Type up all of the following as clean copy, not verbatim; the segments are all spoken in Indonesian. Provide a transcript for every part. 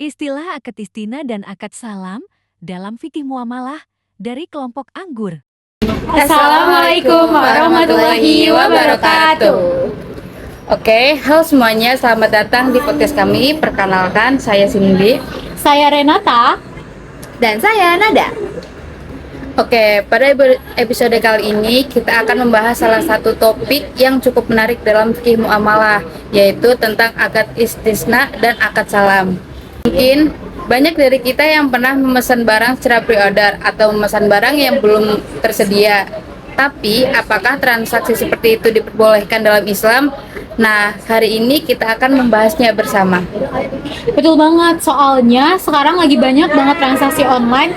Istilah akad istina dan akad salam dalam fikih muamalah dari kelompok Anggur. Assalamualaikum warahmatullahi wabarakatuh. Oke, halo semuanya, selamat datang di podcast kami. Perkenalkan, saya Cindy. Saya Renata. Dan saya Nada. Oke, pada episode kali ini kita akan membahas salah satu topik yang cukup menarik dalam fikih muamalah, yaitu tentang akad istisna dan akad salam. Mungkin banyak dari kita yang pernah memesan barang secara pre-order atau memesan barang yang belum tersedia. Tapi, apakah transaksi seperti itu diperbolehkan dalam Islam? Nah, hari ini kita akan membahasnya bersama. Betul banget, soalnya sekarang lagi banyak banget transaksi online,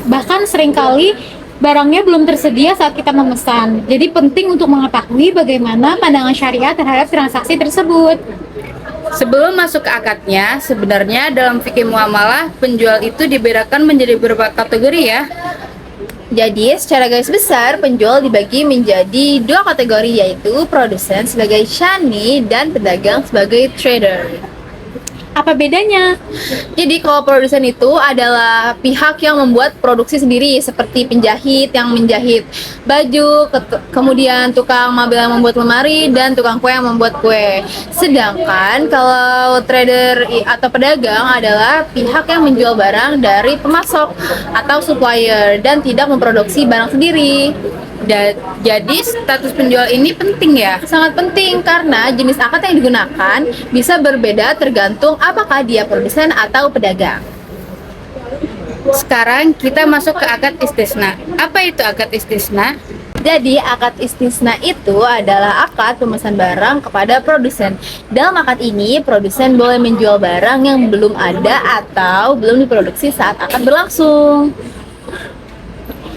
bahkan seringkali barangnya belum tersedia saat kita memesan. Jadi penting untuk mengetahui bagaimana pandangan syariat terhadap transaksi tersebut. Sebelum masuk ke akadnya, sebenarnya dalam fikih muamalah, penjual itu dibedakan menjadi beberapa kategori ya. Jadi, secara garis besar, penjual dibagi menjadi dua kategori, yaitu produsen sebagai shani dan pedagang sebagai trader. Apa bedanya? Jadi, kalau produsen itu adalah pihak yang membuat produksi sendiri, seperti penjahit yang menjahit baju, kemudian tukang mabel yang membuat lemari, dan tukang kue yang membuat kue. Sedangkan kalau trader atau pedagang adalah pihak yang menjual barang dari pemasok atau supplier dan tidak memproduksi barang sendiri. Jadi status penjual ini penting ya? Sangat penting karena jenis akad yang digunakan bisa berbeda tergantung apakah dia produsen atau pedagang. Sekarang kita masuk ke akad istisna. Apa itu akad istisna? Jadi akad istisna itu adalah akad pemesan barang kepada produsen. Dalam akad ini, produsen boleh menjual barang yang belum ada atau belum diproduksi saat akad berlangsung.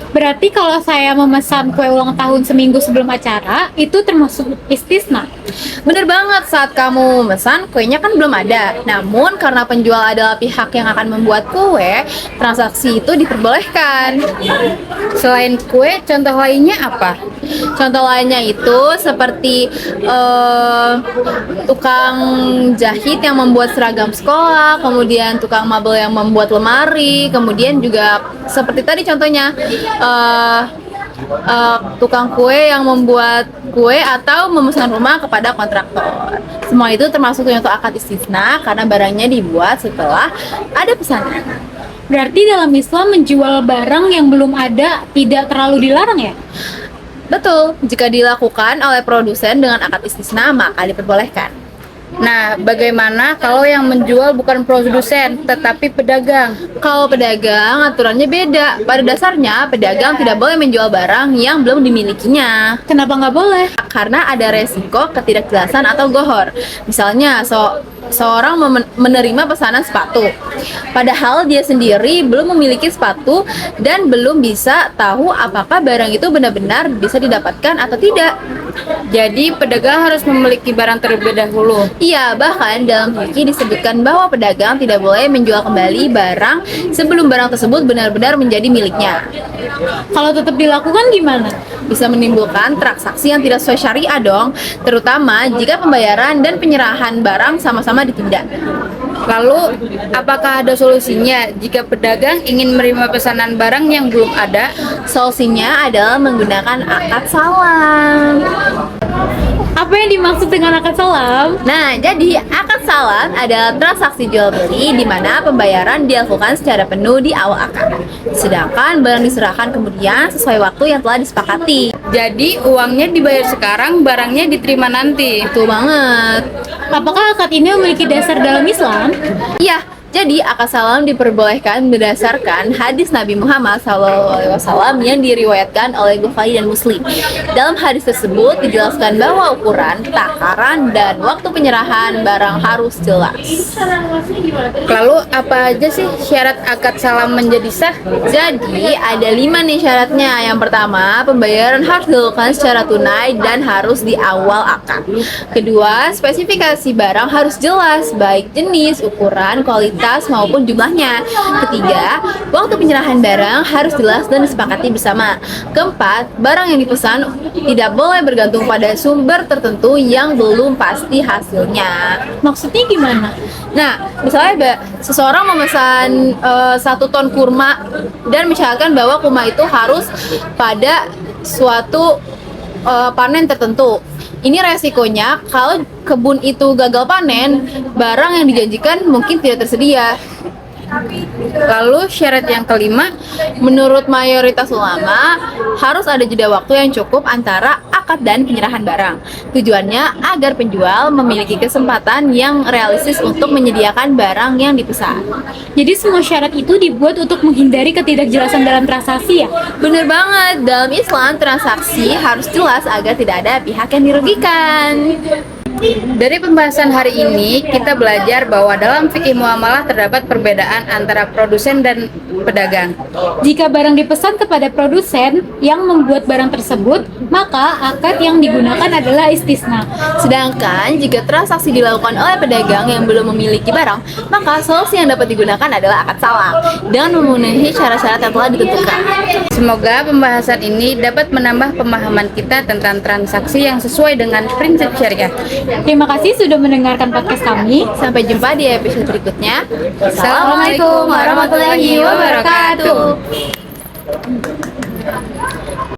Berarti kalau saya memesan kue ulang tahun seminggu sebelum acara, itu termasuk istisna? Bener banget, saat kamu memesan, kuenya kan belum ada. Namun karena penjual adalah pihak yang akan membuat kue, transaksi itu diperbolehkan. Selain kue, contoh lainnya apa? Contoh lainnya itu seperti tukang jahit yang membuat seragam sekolah, kemudian tukang mabel yang membuat lemari, kemudian juga seperti tadi contohnya tukang kue yang membuat kue atau memesan rumah kepada kontraktor. Semua itu termasuk contoh akad istisna karena barangnya dibuat setelah ada pesanan. Berarti dalam Islam menjual barang yang belum ada tidak terlalu dilarang ya? Betul, jika dilakukan oleh produsen dengan akad istisna maka diperbolehkan. Nah, bagaimana kalau yang menjual bukan produsen tetapi pedagang? Kalau pedagang, aturannya beda. Pada dasarnya, pedagang tidak boleh menjual barang yang belum dimilikinya. Kenapa nggak boleh? Karena ada resiko ketidakjelasan atau gohor. Misalnya, seorang menerima pesanan sepatu, padahal dia sendiri belum memiliki sepatu dan belum bisa tahu apakah barang itu benar-benar bisa didapatkan atau tidak. Jadi, pedagang harus memiliki barang terlebih dahulu. Iya, bahkan dalam fikih disebutkan bahwa pedagang tidak boleh menjual kembali barang sebelum barang tersebut benar-benar menjadi miliknya. Kalau tetap dilakukan gimana? Bisa menimbulkan transaksi yang tidak sesuai syariah dong, terutama jika pembayaran dan penyerahan barang sama-sama ditunda. Lalu, apakah ada solusinya jika pedagang ingin menerima pesanan barang yang belum ada? Solusinya adalah menggunakan akad salam. Apa yang dimaksud dengan akad salam? Nah, jadi akad salam adalah transaksi jual beli di mana pembayaran dilakukan secara penuh di awal akad. Sedangkan barang diserahkan kemudian sesuai waktu yang telah disepakati. Jadi, uangnya dibayar sekarang, barangnya diterima nanti. Betul banget. Apakah akad ini memiliki dasar dalam Islam? Iya, jadi akad salam diperbolehkan berdasarkan hadis Nabi Muhammad SAW yang diriwayatkan oleh Bukhari dan Muslim. Dalam hadis tersebut dijelaskan bahwa ukuran, takaran, dan waktu penyerahan barang harus jelas. Lalu, apa aja sih syarat akad salam menjadi sah? Jadi ada 5 nih syaratnya. Yang pertama, pembayaran harus dilakukan secara tunai dan harus di awal akad. Kedua, spesifikasi barang harus jelas, baik jenis, ukuran, kualitas, kuantitas maupun jumlahnya. Ketiga, waktu penyerahan barang harus jelas dan disepakati bersama. Keempat, barang yang dipesan tidak boleh bergantung pada sumber tertentu yang belum pasti hasilnya. Maksudnya gimana? Nah, misalnya seseorang memesan 1 ton kurma dan misalkan bahwa kurma itu harus pada suatu panen tertentu. Ini resikonya kalau kebun itu gagal panen, barang yang dijanjikan mungkin tidak tersedia. Lalu syarat yang kelima, Menurut mayoritas ulama, harus ada jeda waktu yang cukup antara akad dan penyerahan barang. Tujuannya agar penjual memiliki kesempatan yang realistis untuk menyediakan barang yang dipesan. Jadi semua syarat itu dibuat untuk menghindari ketidakjelasan dalam transaksi ya? Bener banget, dalam Islam transaksi harus jelas agar tidak ada pihak yang dirugikan. dari pembahasan hari ini kita belajar bahwa dalam fikih muamalah terdapat perbedaan antara produsen dan pedagang. Jika barang dipesan kepada produsen yang membuat barang tersebut, maka akad yang digunakan adalah istisna. Sedangkan jika transaksi dilakukan oleh pedagang yang belum memiliki barang, maka solusi yang dapat digunakan adalah akad salam dengan memenuhi syarat-syarat yang telah ditentukan. Semoga pembahasan ini dapat menambah pemahaman kita tentang transaksi yang sesuai dengan prinsip syariah. Terima kasih sudah mendengarkan podcast kami. Sampai jumpa di episode berikutnya. Assalamualaikum warahmatullahi wabarakatuh.